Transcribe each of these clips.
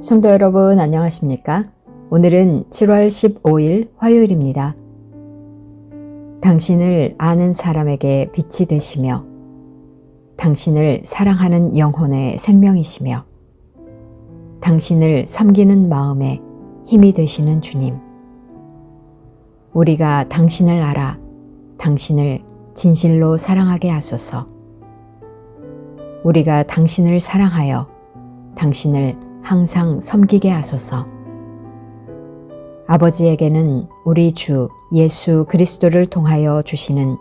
성도 여러분 안녕하십니까? 오늘은 7월 15일 화요일입니다. 당신을 아는 사람에게 빛이 되시며 당신을 사랑하는 영혼의 생명이시며 당신을 섬기는 마음에 힘이 되시는 주님. 우리가 당신을 알아 당신을 진실로 사랑하게 하소서. 우리가 당신을 사랑하여 당신을 항상 섬기게 하소서. 아버지에게는 우리 주 예수 그리스도를 통하여 주시는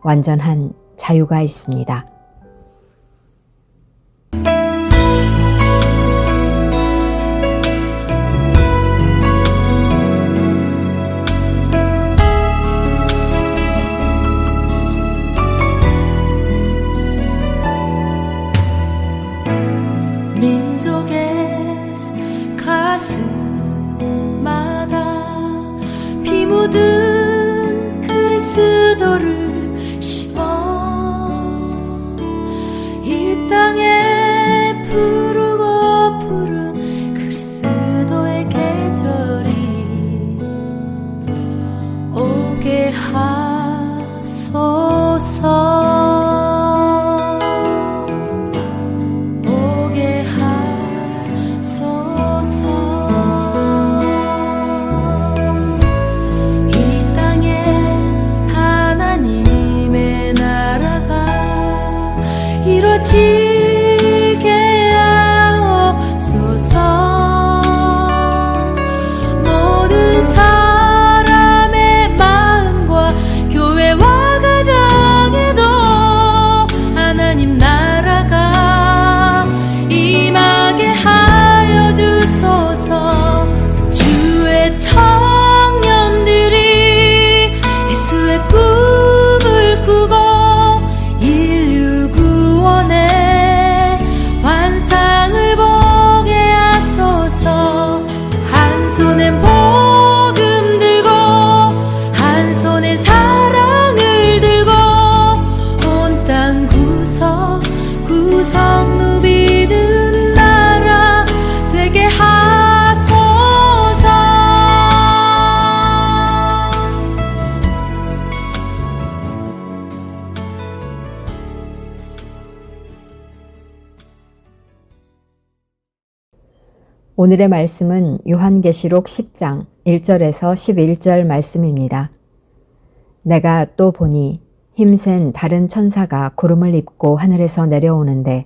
완전한 자유가 있습니다. 가슴마다 피 묻은 그리스도를 심어 이 땅에 푸르고 푸른 그리스도의 계절이 오게 하소서. 이루어지게 하옵소서. 모든 사람의 마음과 교회와 가정에도 하나님 나라가 임하게 하여 주소서. 주의 청년들이 예수의 꿈을 꾸고 환상을 보게 하소서. 한 손엔 복음 들고 한 손엔 사랑을 들고 온 땅 구석구석 누비는 나라 되게 하소서. 오늘의 말씀은 요한계시록 10장 1절에서 11절 말씀입니다. 내가 또 보니 힘센 다른 천사가 구름을 입고 하늘에서 내려오는데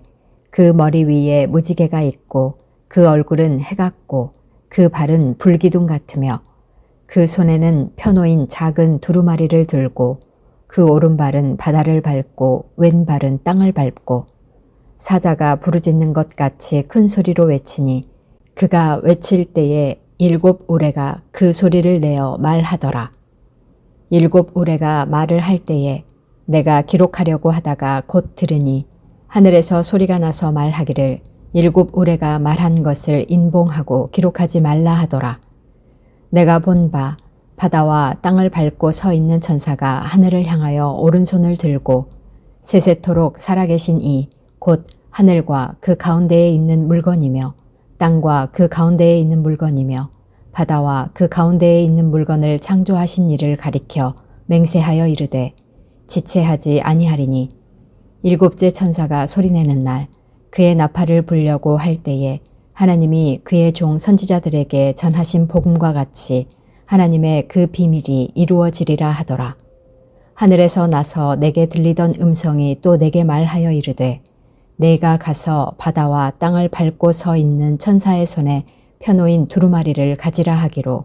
그 머리 위에 무지개가 있고 그 얼굴은 해 같고 그 발은 불기둥 같으며 그 손에는 펴놓인 작은 두루마리를 들고 그 오른발은 바다를 밟고 왼발은 땅을 밟고 사자가 부르짖는 것 같이 큰 소리로 외치니 그가 외칠 때에 7 우레가 그 소리를 내어 말하더라. 7 우레가 말을 할 때에 내가 기록하려고 하다가 곧 들으니 하늘에서 소리가 나서 말하기를 7 우레가 말한 것을 인봉하고 기록하지 말라 하더라. 내가 본 바 바다와 땅을 밟고 서 있는 천사가 하늘을 향하여 오른손을 들고 세세토록 살아계신 이 곧 하늘과 그 가운데에 있는 물건이며 땅과 그 가운데에 있는 물건이며 바다와 그 가운데에 있는 물건을 창조하신 이를 가리켜 맹세하여 이르되 지체하지 아니하리니 7째 천사가 소리내는 날 그의 나팔을 불려고 할 때에 하나님이 그의 종 선지자들에게 전하신 복음과 같이 하나님의 그 비밀이 이루어지리라 하더라. 하늘에서 나서 내게 들리던 음성이 또 내게 말하여 이르되 내가 가서 바다와 땅을 밟고 서 있는 천사의 손에 펴놓인 두루마리를 가지라 하기로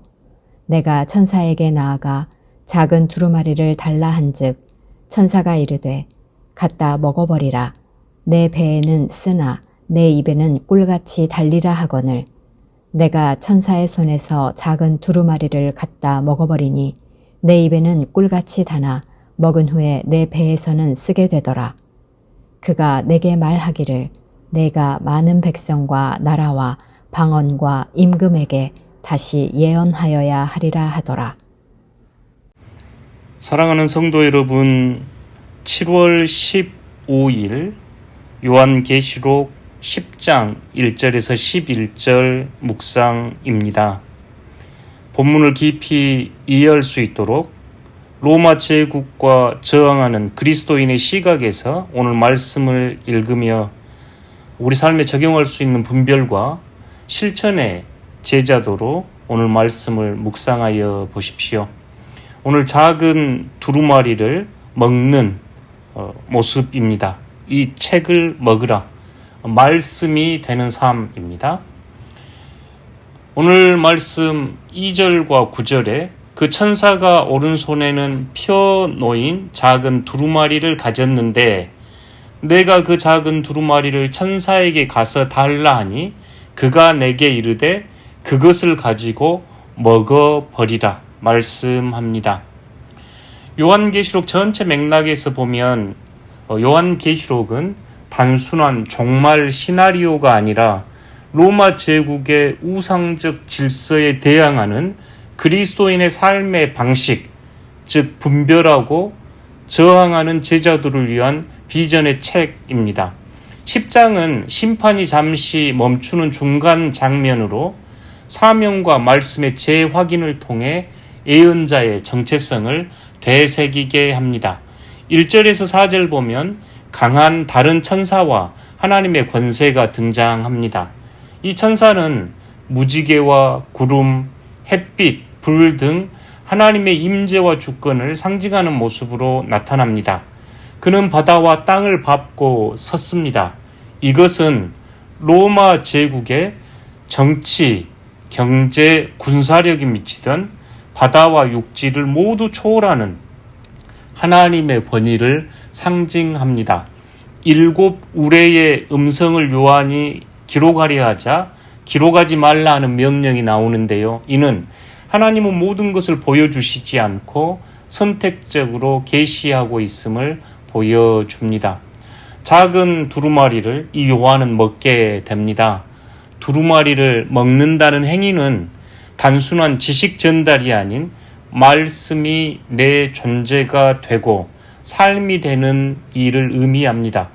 내가 천사에게 나아가 작은 두루마리를 달라 한즉 천사가 이르되 갖다 먹어버리라. 내 배에는 쓰나 내 입에는 꿀같이 달리라 하거늘 내가 천사의 손에서 작은 두루마리를 갖다 먹어버리니 내 입에는 꿀같이 다나 먹은 후에 내 배에서는 쓰게 되더라. 그가 내게 말하기를 내가 많은 백성과 나라와 방언과 임금에게 다시 예언하여야 하리라 하더라. 사랑하는 성도 여러분, 7월 15일 요한계시록 10장 1절에서 11절 묵상입니다. 본문을 깊이 이해할 수 있도록 로마 제국과 저항하는 그리스도인의 시각에서 오늘 말씀을 읽으며 우리 삶에 적용할 수 있는 분별과 실천의 제자도로 오늘 말씀을 묵상하여 보십시오. 오늘 작은 두루마리를 먹는 모습입니다. 이 책을 먹으라. 말씀이 되는 삶입니다. 오늘 말씀 2절과 9절에 그 천사가 오른손에는 펴 놓인 작은 두루마리를 가졌는데 내가 그 작은 두루마리를 천사에게 가서 달라 하니 그가 내게 이르되 그것을 가지고 먹어버리라 말씀합니다. 요한계시록 전체 맥락에서 보면 요한계시록은 단순한 종말 시나리오가 아니라 로마 제국의 우상적 질서에 대항하는 그리스도인의 삶의 방식, 즉 분별하고 저항하는 제자들을 위한 비전의 책입니다. 10장은 심판이 잠시 멈추는 중간 장면으로 사명과 말씀의 재확인을 통해 예언자의 정체성을 되새기게 합니다. 1절에서 4절 보면 강한 다른 천사와 하나님의 권세가 등장합니다. 이 천사는 무지개와 구름, 햇빛, 불 등 하나님의 임재와 주권을 상징하는 모습으로 나타납니다. 그는 바다와 땅을 밟고 섰습니다. 이것은 로마 제국의 정치, 경제, 군사력이 미치던 바다와 육지를 모두 초월하는 하나님의 권위를 상징합니다. 7 우레의 음성을 요한이 기록하려 하자 기록하지 말라 하는 명령이 나오는데요. 이는 하나님은 모든 것을 보여주시지 않고 선택적으로 계시하고 있음을 보여줍니다. 작은 두루마리를 이 요한은 먹게 됩니다. 두루마리를 먹는다는 행위는 단순한 지식 전달이 아닌 말씀이 내 존재가 되고 삶이 되는 일을 의미합니다.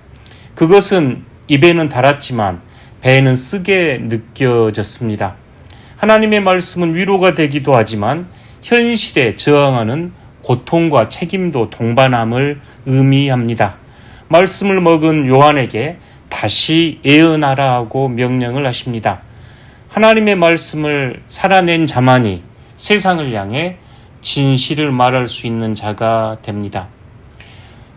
그것은 입에는 달았지만 배에는 쓰게 느껴졌습니다. 하나님의 말씀은 위로가 되기도 하지만 현실에 저항하는 고통과 책임도 동반함을 의미합니다. 말씀을 먹은 요한에게 다시 예언하라 하고 명령을 하십니다. 하나님의 말씀을 살아낸 자만이 세상을 향해 진실을 말할 수 있는 자가 됩니다.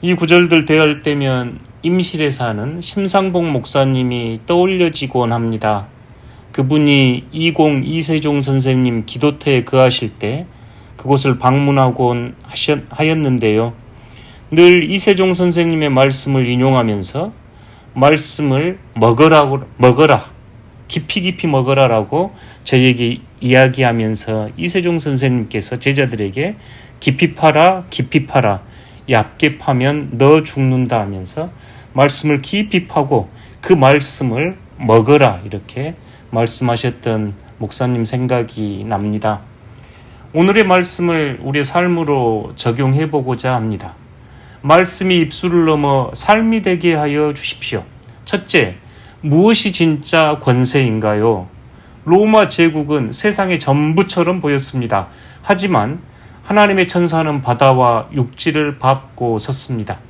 이 구절들 대할 때면 임실에 사는 심상봉 목사님이 떠올려지곤 합니다. 그분이 20 이세종 선생님 기도터에 거하실 때 그곳을 방문하곤 하였는데요. 늘 이세종 선생님의 말씀을 인용하면서 말씀을 먹어라, 깊이 먹어라라고 저에게 이야기하면서 이세종 선생님께서 제자들에게 깊이 파라, 얕게 파면 너 죽는다 하면서 말씀을 깊이 파고 그 말씀을 먹어라 이렇게 말씀하셨던 목사님 생각이 납니다. 오늘의 말씀을 우리의 삶으로 적용해 보고자 합니다. 말씀이 입술을 넘어 삶이 되게 하여 주십시오. 첫째, 무엇이 진짜 권세인가요? 로마 제국은 세상의 전부처럼 보였습니다. 하지만 하나님의 천사는 바다와 육지를 밟고 섰습니다.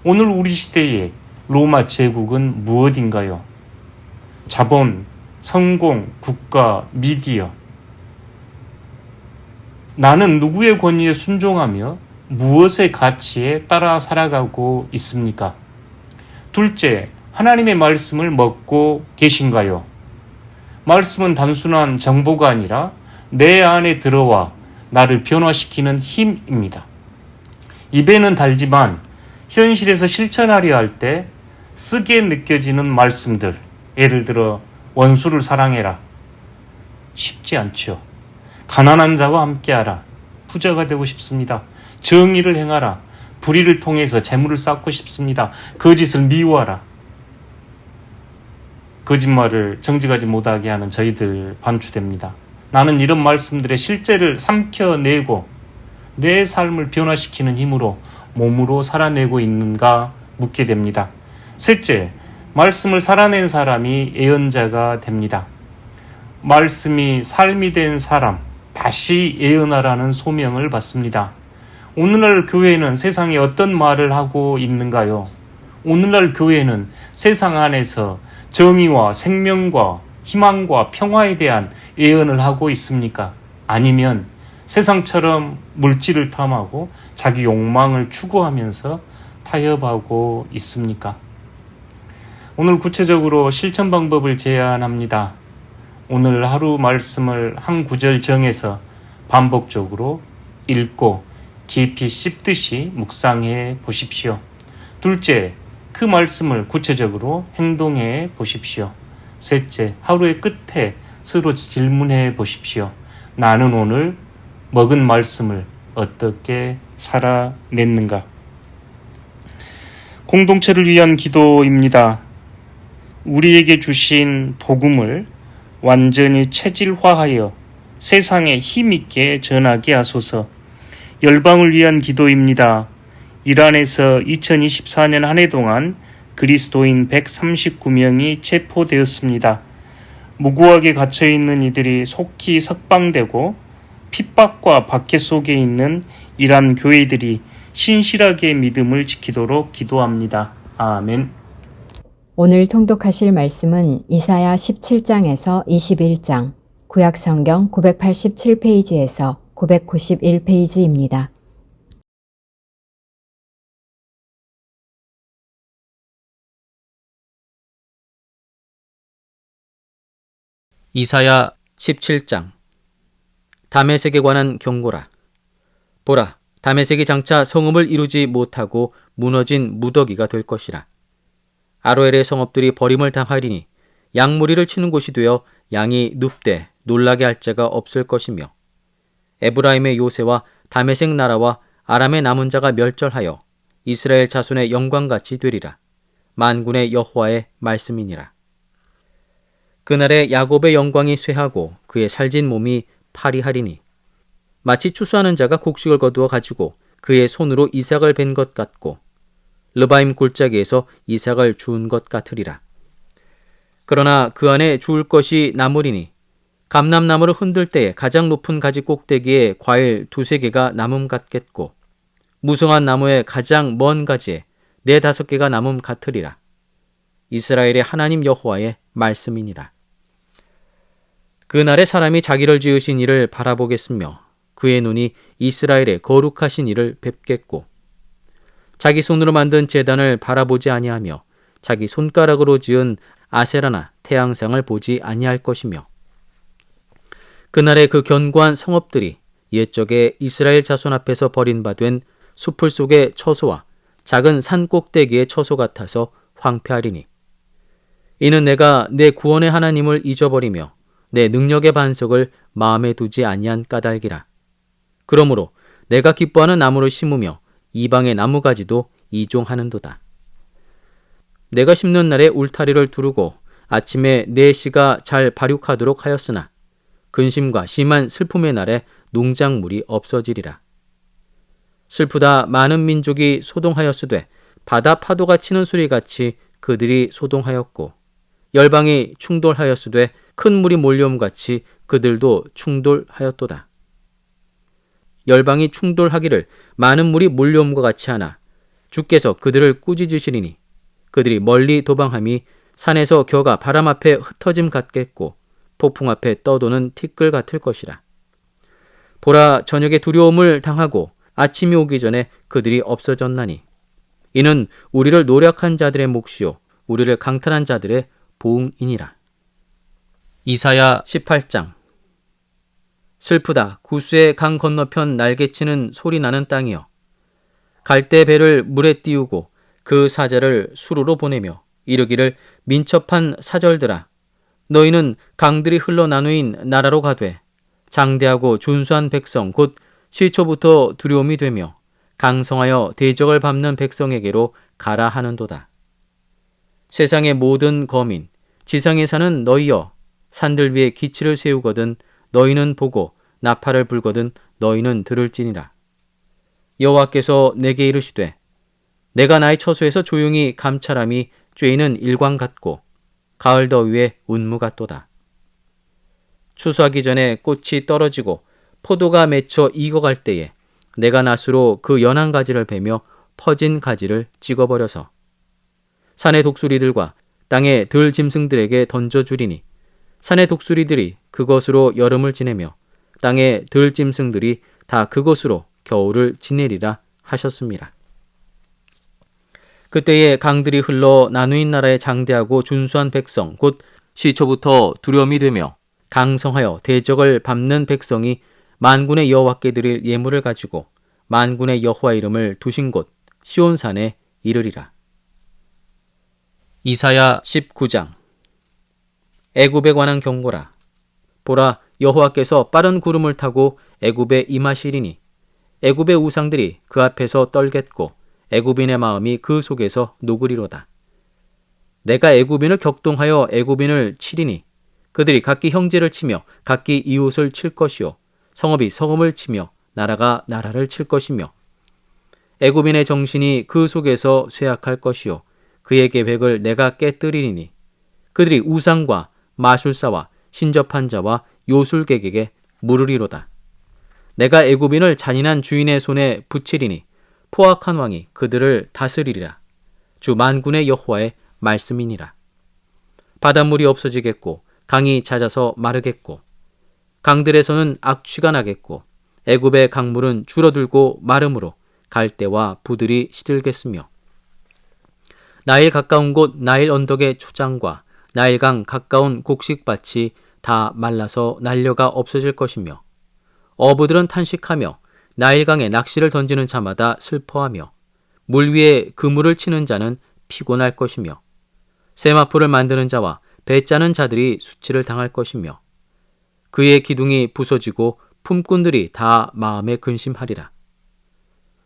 오늘 우리 시대의 로마 제국은 무엇인가요? 자본, 성공, 국가, 미디어. 나는 누구의 권위에 순종하며 무엇의 가치에 따라 살아가고 있습니까? 둘째, 하나님의 말씀을 먹고 계신가요? 말씀은 단순한 정보가 아니라 내 안에 들어와 나를 변화시키는 힘입니다. 입에는 달지만 현실에서 실천하려 할 때 쓰게 느껴지는 말씀들, 예를 들어 원수를 사랑해라. 쉽지 않죠. 가난한 자와 함께하라. 부자가 되고 싶습니다. 정의를 행하라. 불의를 통해서 재물을 쌓고 싶습니다. 거짓을 미워하라. 거짓말을 정직하지 못하게 하는 저희들 반추됩니다. 나는 이런 말씀들의 실제를 삼켜내고 내 삶을 변화시키는 힘으로 몸으로 살아내고 있는가 묻게 됩니다. 셋째, 말씀을 살아낸 사람이 예언자가 됩니다. 말씀이 삶이 된 사람, 다시 예언하라는 소명을 받습니다. 오늘날 교회는 세상에 어떤 말을 하고 있는가요? 오늘날 교회는 세상 안에서 정의와 생명과 희망과 평화에 대한 예언을 하고 있습니까? 아니면 세상처럼 물질을 탐하고 자기 욕망을 추구하면서 타협하고 있습니까? 오늘 구체적으로 실천 방법을 제안합니다. 오늘 하루 말씀을 한 구절 정해서 반복적으로 읽고 깊이 씹듯이 묵상해 보십시오. 둘째, 그 말씀을 구체적으로 행동해 보십시오. 셋째, 하루의 끝에 서로 질문해 보십시오. 나는 오늘 먹은 말씀을 어떻게 살아냈는가? 공동체를 위한 기도입니다. 우리에게 주신 복음을 완전히 체질화하여 세상에 힘있게 전하게 하소서. 열방을 위한 기도입니다. 이란에서 2024년 한 해 동안 그리스도인 139명이 체포되었습니다. 무고하게 갇혀있는 이들이 속히 석방되고 핍박과 박해 속에 있는 이란 교회들이 신실하게 믿음을 지키도록 기도합니다. 아멘. 오늘 통독하실 말씀은 이사야 17장에서 21장, 구약성경 987페이지에서 991페이지입니다. 이사야 17장. 다메섹에 관한 경고라. 보라, 다메섹이 장차 성읍을 이루지 못하고 무너진 무더기가 될 것이라. 아로엘의 성읍들이 버림을 당하리니 양무리를 치는 곳이 되어 양이 눕되 놀라게 할 자가 없을 것이며, 에브라임의 요새와 다메섹 나라와 아람의 남은 자가 멸절하여 이스라엘 자손의 영광같이 되리라. 만군의 여호와의 말씀이니라. 그날에 야곱의 영광이 쇠하고 그의 살진 몸이 파리하리니, 마치 추수하는 자가 곡식을 거두어 가지고 그의 손으로 이삭을 벤 것 같고 르바임 골짜기에서 이삭을 주운 것 같으리라. 그러나 그 안에 주울 것이 나물이니, 감람나무를 흔들 때에 가장 높은 가지 꼭대기에 과일 2-3개가 남음 같겠고 무성한 나무의 가장 먼 가지에 4-5개가 남음 같으리라. 이스라엘의 하나님 여호와의 말씀이니라. 그날에 사람이 자기를 지으신 이를 바라보겠으며 그의 눈이 이스라엘의 거룩하신 이를 뵙겠고, 자기 손으로 만든 제단을 바라보지 아니하며 자기 손가락으로 지은 아세라나 태양상을 보지 아니할 것이며, 그날에 그 견고한 성읍들이 옛적에 이스라엘 자손 앞에서 버림받은 수풀 속의 처소와 작은 산 꼭대기의 처소 같아서 황폐하리니, 이는 내가 내 구원의 하나님을 잊어버리며 내 능력의 반석을 마음에 두지 아니한 까닭이라. 그러므로 내가 기뻐하는 나무를 심으며 이방의 나무가지도 이종하는도다. 내가 심는 날에 울타리를 두르고 아침에 내 씨가 잘 발육하도록 하였으나 근심과 심한 슬픔의 날에 농작물이 없어지리라. 슬프다 많은 민족이 소동하였으되 바다 파도가 치는 소리같이 그들이 소동하였고, 열방이 충돌하였으되 큰 물이 몰려옴같이 그들도 충돌하였도다. 열방이 충돌하기를 많은 물이 몰려옴과 같이 하나 주께서 그들을 꾸짖으시리니, 그들이 멀리 도방함이 산에서 겨가 바람 앞에 흩어짐 같겠고 폭풍 앞에 떠도는 티끌 같을 것이라. 보라, 저녁에 두려움을 당하고 아침이 오기 전에 그들이 없어졌나니, 이는 우리를 노력한 자들의 몫이요 우리를 강탈한 자들의 보응이니라. 이사야 18장. 슬프다, 구스의 강 건너편 날개치는 소리 나는 땅이여. 갈대 배를 물에 띄우고 그 사자를 수로로 보내며 이르기를, 민첩한 사절들아, 너희는 강들이 흘러 나누인 나라로 가되 장대하고 준수한 백성 곧 시초부터 두려움이 되며 강성하여 대적을 밟는 백성에게로 가라 하는도다. 세상의 모든 거민, 지상에 사는 너희여, 산들 위에 기치를 세우거든 너희는 보고 나팔을 불거든 너희는 들을지니라. 여호와께서 내게 이르시되, 내가 나의 처소에서 조용히 감찰함이 쬐이는 일광 같고 가을 더위에 운무 같도다. 추수하기 전에 꽃이 떨어지고 포도가 맺혀 익어갈 때에 내가 낫으로 그 연한 가지를 베며 퍼진 가지를 찍어버려서 산의 독수리들과 땅의 들 짐승들에게 던져주리니 산의 독수리들이 그것으로 여름을 지내며 땅의 들 짐승들이 다 그것으로 겨울을 지내리라 하셨습니다. 그때에 강들이 흘러 나누인 나라의 장대하고 준수한 백성 곧 시초부터 두려움이 되며 강성하여 대적을 밟는 백성이 만군의 여호와께 드릴 예물을 가지고 만군의 여호와 이름을 두신 곳 시온산에 이르리라. 이사야 19장. 애굽에 관한 경고라. 보라, 여호와께서 빠른 구름을 타고 애굽에 임하시리니 애굽의 우상들이 그 앞에서 떨겠고 애굽인의 마음이 그 속에서 녹으리로다. 내가 애굽인을 격동하여 애굽인을 치리니 그들이 각기 형제를 치며 각기 이웃을 칠 것이요 성읍이 성읍을 치며 나라가 나라를 칠 것이며 애굽인의 정신이 그 속에서 쇠약할 것이요 그의 계획을 내가 깨뜨리리니 그들이 우상과 마술사와 신접한 자와 요술객에게 물으리로다. 내가 애굽인을 잔인한 주인의 손에 붙이리니 포악한 왕이 그들을 다스리리라. 주 만군의 여호와의 말씀이니라. 바닷물이 없어지겠고 강이 잦아서 마르겠고 강들에서는 악취가 나겠고 애굽의 강물은 줄어들고 마름으로 갈대와 부들이 시들겠으며 나일 가까운 곳 나일 언덕의 초장과 나일강 가까운 곡식밭이 다 말라서 날려가 없어질 것이며 어부들은 탄식하며 나일강에 낚시를 던지는 자마다 슬퍼하며 물 위에 그물을 치는 자는 피곤할 것이며 세마포를 만드는 자와 배 짜는 자들이 수치를 당할 것이며 그의 기둥이 부서지고 품꾼들이 다 마음에 근심하리라.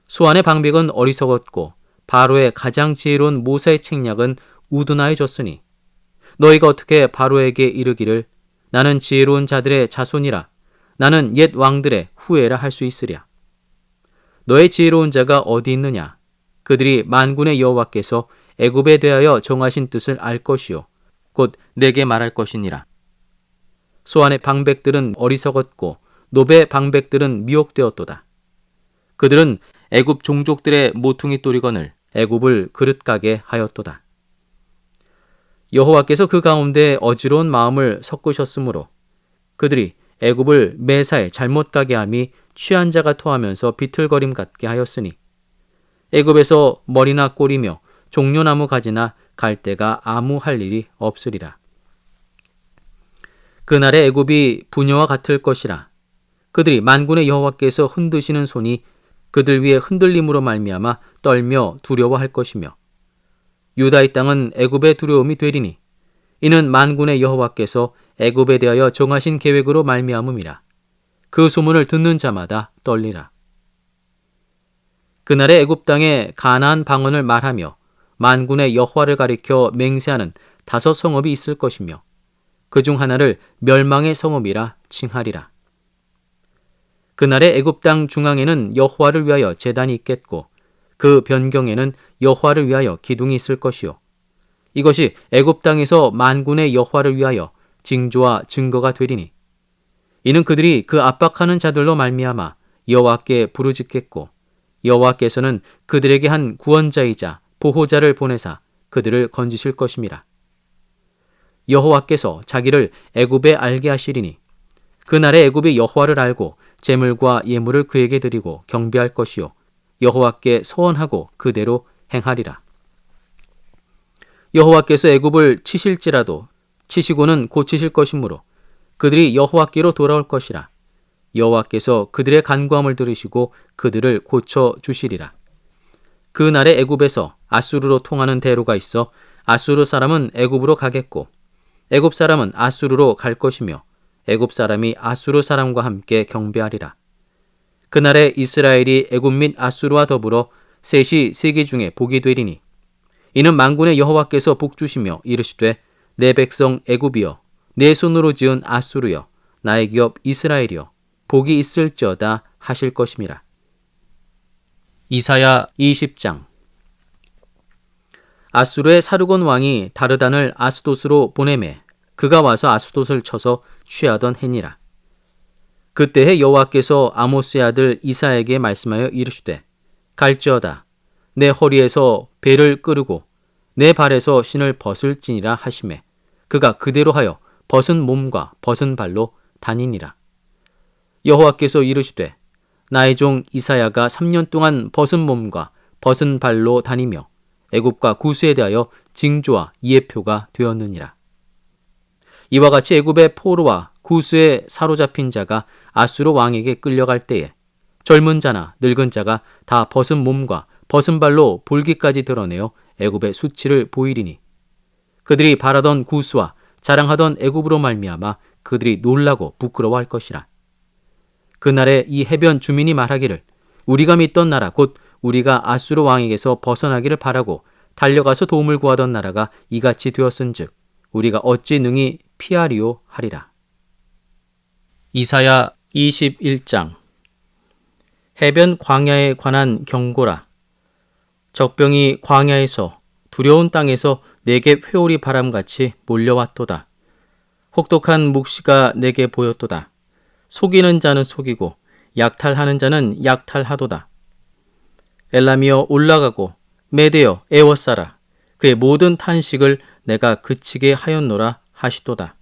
수완의 방백은 어리석었고 바로의 가장 지혜로운 모세의 책략은 우둔하여졌으니 너희가 어떻게 바로에게 이르기를 나는 지혜로운 자들의 자손이라 나는 옛 왕들의 후예라 할 수 있으랴. 너의 지혜로운 자가 어디 있느냐? 그들이 만군의 여호와께서 애굽에 대하여 정하신 뜻을 알 것이요 곧 내게 말할 것이니라. 소안의 방백들은 어리석었고 노베 방백들은 미혹되었도다. 그들은 애굽 종족들의 모퉁이 또리건을 애굽을 그릇가게 하였도다. 여호와께서 그 가운데 어지러운 마음을 섞으셨으므로 그들이 애굽을 매사에 잘못 가게 함이 취한 자가 토하면서 비틀거림 같게 하였으니 애굽에서 머리나 꼬리며 종려나무 가지나 갈대가 아무 할 일이 없으리라. 그날의 애굽이 부녀와 같을 것이라. 그들이 만군의 여호와께서 흔드시는 손이 그들 위에 흔들림으로 말미암아 떨며 두려워할 것이며 유다의 땅은 애굽의 두려움이 되리니 이는 만군의 여호와께서 애굽에 대하여 정하신 계획으로 말미암음이라. 그 소문을 듣는 자마다 떨리라. 그날의 애굽 땅에 가나안 방언을 말하며 만군의 여호와를 가리켜 맹세하는 5 성읍이 있을 것이며 그중 하나를 멸망의 성읍이라 칭하리라. 그날의 애굽 땅 중앙에는 여호와를 위하여 제단이 있겠고 그 변경에는 여호와를 위하여 기둥이 있을 것이요 이것이 애굽 땅에서 만군의 여호와를 위하여 징조와 증거가 되리니 이는 그들이 그 압박하는 자들로 말미암아 여호와께 부르짖겠고 여호와께서는 그들에게 한 구원자이자 보호자를 보내사 그들을 건지실 것임이라. 여호와께서 자기를 애굽에 알게 하시리니 그날에 애굽이 여호와를 알고 제물과 예물을 그에게 드리고 경배할 것이요 여호와께 서원하고 그대로 행하리라. 여호와께서 애굽을 치실지라도 치시고는 고치실 것이므로 그들이 여호와께로 돌아올 것이라. 여호와께서 그들의 간구함을 들으시고 그들을 고쳐 주시리라. 그날에 애굽에서 아수르로 통하는 대로가 있어 아수르 사람은 애굽으로 가겠고 애굽 사람은 아수르로 갈 것이며 애굽 사람이 아수르 사람과 함께 경배하리라. 그날에 이스라엘이 애굽 및 아수르와 더불어 셋이 세계 중에 복이 되리니 이는 만군의 여호와께서 복주시며 이르시되 내 백성 애굽이여 내 손으로 지은 아수르여 나의 기업 이스라엘이여 복이 있을지어다 하실 것임이라. 이사야 20장. 아수르의 사르곤 왕이 다르단을 아스돗으로 보내매 그가 와서 아스돗을 쳐서 취하던 해니라. 그때에 여호와께서 아모스의 아들 이사야에게 말씀하여 이르시되 갈지어다 내 허리에서 배를 끄르고 내 발에서 신을 벗을지니라 하시매 그가 그대로 하여 벗은 몸과 벗은 발로 다니니라. 여호와께서 이르시되 나의 종 이사야가 3년 동안 벗은 몸과 벗은 발로 다니며 애굽과 구스에 대하여 징조와 예표가 되었느니라. 이와 같이 애굽의 포로와 구스에 사로잡힌 자가 아수르 왕에게 끌려갈 때에 젊은 자나 늙은 자가 다 벗은 몸과 벗은 발로 볼기까지 드러내어 애굽의 수치를 보이리니 그들이 바라던 구스와 자랑하던 애굽으로 말미암아 그들이 놀라고 부끄러워할 것이라. 그날에 이 해변 주민이 말하기를 우리가 믿던 나라 곧 우리가 아수르 왕에게서 벗어나기를 바라고 달려가서 도움을 구하던 나라가 이같이 되었은즉 우리가 어찌 능히 피하리요 하리라. 이사야 21장. 해변 광야에 관한 경고라. 적병이 광야에서 두려운 땅에서 내게 회오리 바람같이 몰려왔도다. 혹독한 묵시가 내게 보였도다. 속이는 자는 속이고 약탈하는 자는 약탈하도다. 엘람이여 올라가고 메대여 애워싸라. 그의 모든 탄식을 내가 그치게 하였노라 하시도다.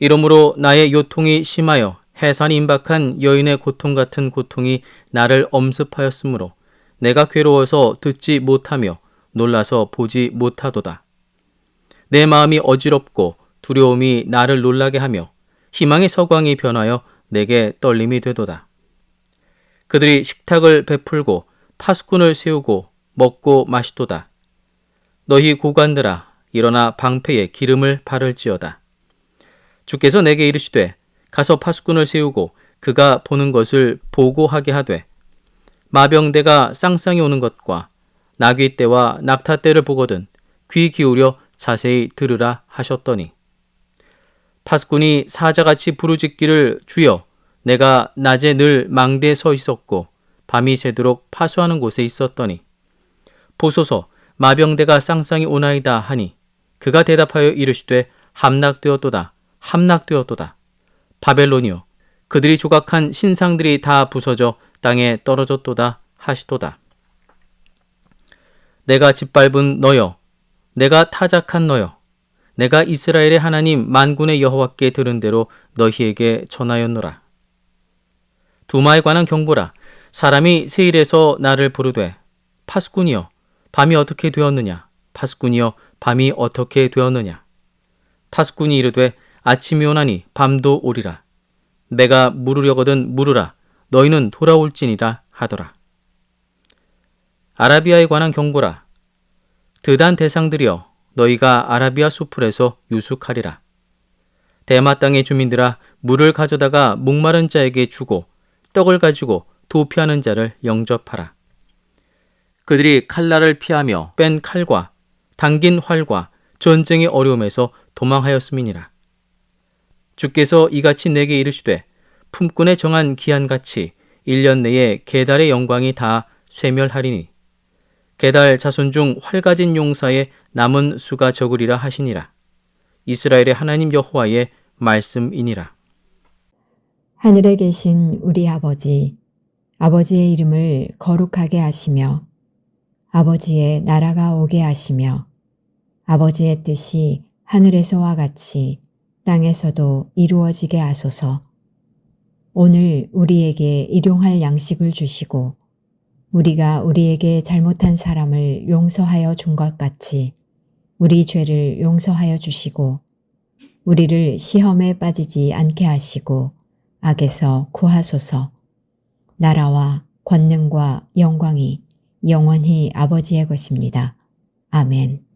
이러므로 나의 요통이 심하여 해산이 임박한 여인의 고통 같은 고통이 나를 엄습하였으므로 내가 괴로워서 듣지 못하며 놀라서 보지 못하도다. 내 마음이 어지럽고 두려움이 나를 놀라게 하며 희망의 서광이 변하여 내게 떨림이 되도다. 그들이 식탁을 베풀고 파수꾼을 세우고 먹고 마시도다. 너희 고관들아 일어나 방패에 기름을 바를지어다. 주께서 내게 이르시되 가서 파수꾼을 세우고 그가 보는 것을 보고하게 하되 마병대가 쌍쌍이 오는 것과 나귀 떼와 낙타 떼를 보거든 귀 기울여 자세히 들으라 하셨더니 파수꾼이 사자같이 부르짖기를 주여 내가 낮에 늘 망대에 서 있었고 밤이 새도록 파수하는 곳에 있었더니 보소서 마병대가 쌍쌍이 오나이다 하니 그가 대답하여 이르시되 함락되었도다 함락되었도다. 바벨론이여 그들이 조각한 신상들이 다 부서져 땅에 떨어졌도다 하시도다. 내가 짓밟은 너여 내가 타작한 너여 내가 이스라엘의 하나님 만군의 여호와께 들은 대로 너희에게 전하였노라. 두마에 관한 경고라. 사람이 세일에서 나를 부르되 파수꾼이여 밤이 어떻게 되었느냐 파수꾼이여 밤이 어떻게 되었느냐. 파수꾼이 이르되 아침이 오나니 밤도 오리라. 내가 물으려거든 물으라. 너희는 돌아올지니라 하더라. 아라비아에 관한 경고라. 드단 대상들이여 너희가 아라비아 수풀에서 유숙하리라. 대마 땅의 주민들아 물을 가져다가 목마른 자에게 주고 떡을 가지고 도피하는 자를 영접하라. 그들이 칼날을 피하며 뺀 칼과 당긴 활과 전쟁의 어려움에서 도망하였음이니라. 주께서 이같이 내게 이르시되 품꾼에 정한 기한같이 1년 내에 게달의 영광이 다 쇠멸하리니 게달 자손 중 활 가진 용사의 남은 수가 적으리라 하시니라. 이스라엘의 하나님 여호와의 말씀이니라. 하늘에 계신 우리 아버지, 아버지의 이름을 거룩하게 하시며 아버지의 나라가 오게 하시며 아버지의 뜻이 하늘에서와 같이 땅에서도 이루어지게 하소서. 오늘 우리에게 일용할 양식을 주시고 우리가 우리에게 잘못한 사람을 용서하여 준 것 같이 우리 죄를 용서하여 주시고 우리를 시험에 빠지지 않게 하시고 악에서 구하소서. 나라와 권능과 영광이 영원히 아버지의 것입니다. 아멘.